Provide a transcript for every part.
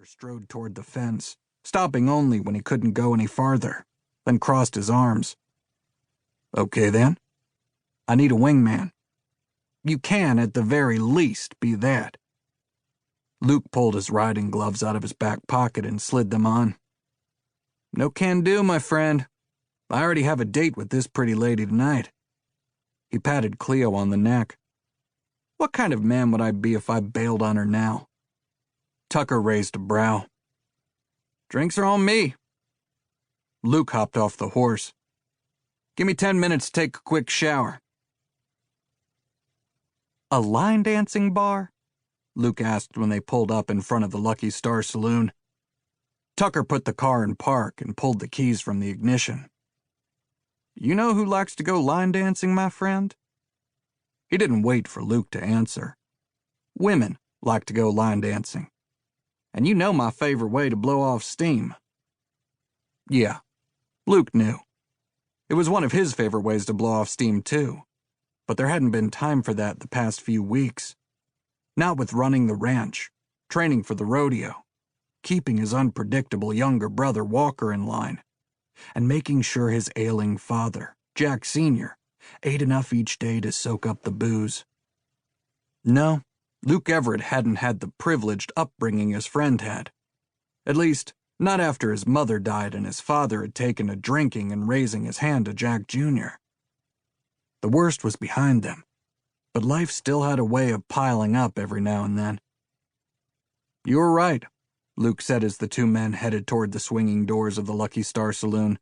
strode toward the fence, stopping only when he couldn't go any farther, then crossed his arms. Okay then. I need a wingman. You can, at the very least, be that. Luke pulled his riding gloves out of his back pocket and slid them on. No can do, my friend. I already have a date with this pretty lady tonight. He patted Cleo on the neck. What kind of man would I be if I bailed on her now? Tucker raised a brow. Drinks are on me. Luke hopped off the horse. Give me 10 minutes to take a quick shower. A line dancing bar? Luke asked when they pulled up in front of the Lucky Star Saloon. Tucker put the car in park and pulled the keys from the ignition. You know who likes to go line dancing, my friend? He didn't wait for Luke to answer. Women like to go line dancing. And you know my favorite way to blow off steam. Yeah, Luke knew. It was one of his favorite ways to blow off steam, too. But there hadn't been time for that the past few weeks. Not with running the ranch, training for the rodeo, keeping his unpredictable younger brother Walker in line, and making sure his ailing father, Jack Sr., ate enough each day to soak up the booze. No, Luke Everett hadn't had the privileged upbringing his friend had. At least, not after his mother died and his father had taken to drinking and raising his hand to Jack Jr. The worst was behind them, but life still had a way of piling up every now and then. You were right, Luke said as the two men headed toward the swinging doors of the Lucky Star Saloon.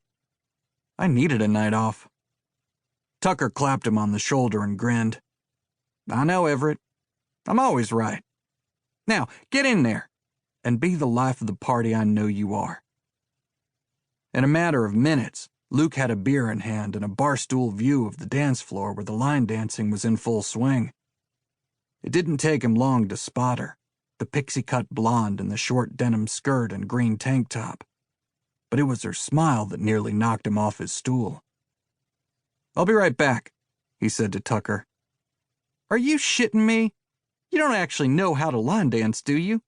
I needed a night off. Tucker clapped him on the shoulder and grinned. I know, Everett. I'm always right. Now, get in there and be the life of the party I know you are. In a matter of minutes, Luke had a beer in hand and a barstool view of the dance floor where the line dancing was in full swing. It didn't take him long to spot her, the pixie-cut blonde in the short denim skirt and green tank top. But it was her smile that nearly knocked him off his stool. I'll be right back, he said to Tucker. Are you shitting me? You don't actually know how to line dance, do you?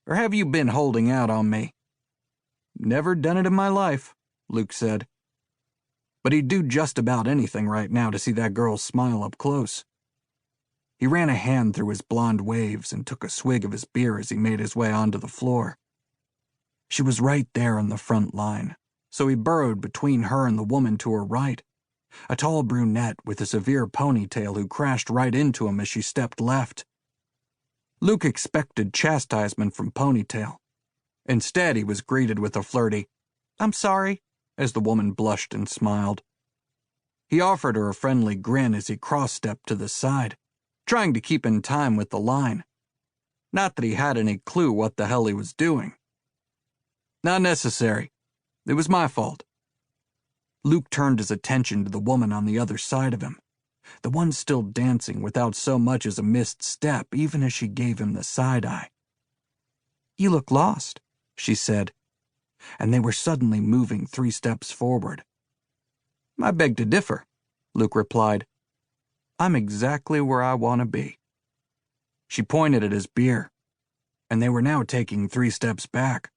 Or have you been holding out on me? Never done it in my life, Luke said. But he'd do just about anything right now to see that girl's smile up close. He ran a hand through his blonde waves and took a swig of his beer as he made his way onto the floor. She was right there in the front line, so he burrowed between her and the woman to her right, a tall brunette with a severe ponytail who crashed right into him as she stepped left. Luke expected chastisement from Ponytail. Instead, he was greeted with a flirty, I'm sorry, as the woman blushed and smiled. He offered her a friendly grin as he cross-stepped to the side, trying to keep in time with the line. Not that he had any clue what the hell he was doing. Not necessary. It was my fault. Luke turned his attention to the woman on the other side of him, the one still dancing without so much as a missed step even as she gave him the side-eye. You look lost, she said, and they were suddenly moving 3 steps forward. I beg to differ, Luke replied. I'm exactly where I want to be. She pointed at his beer, and they were now taking 3 steps back.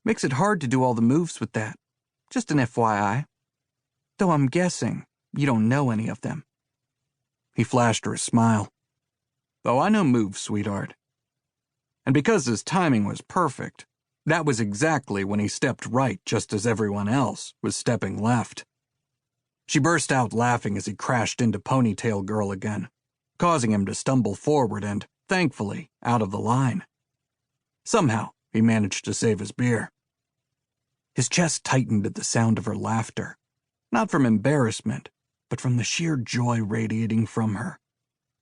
Makes it hard to do all the moves with that. Just an FYI. Though I'm guessing you don't know any of them. He flashed her a smile. Oh, I know moves, sweetheart. And because his timing was perfect, that was exactly when he stepped right just as everyone else was stepping left. She burst out laughing as he crashed into Ponytail Girl again, causing him to stumble forward and, thankfully, out of the line. Somehow, he managed to save his beer. His chest tightened at the sound of her laughter, not from embarrassment, but from the sheer joy radiating from her.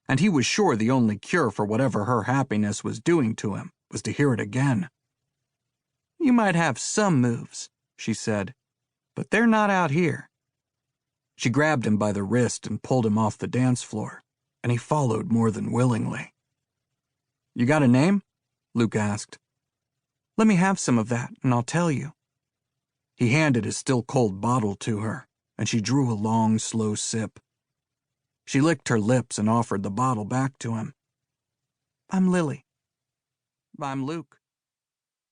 And he was sure the only cure for whatever her happiness was doing to him was to hear it again. You might have some moves, she said, but they're not out here. She grabbed him by the wrist and pulled him off the dance floor, and he followed more than willingly. You got a name? Luke asked. Let me have some of that, and I'll tell you. He handed his still-cold bottle to her, and she drew a long, slow sip. She licked her lips and offered the bottle back to him. I'm Lily. I'm Luke.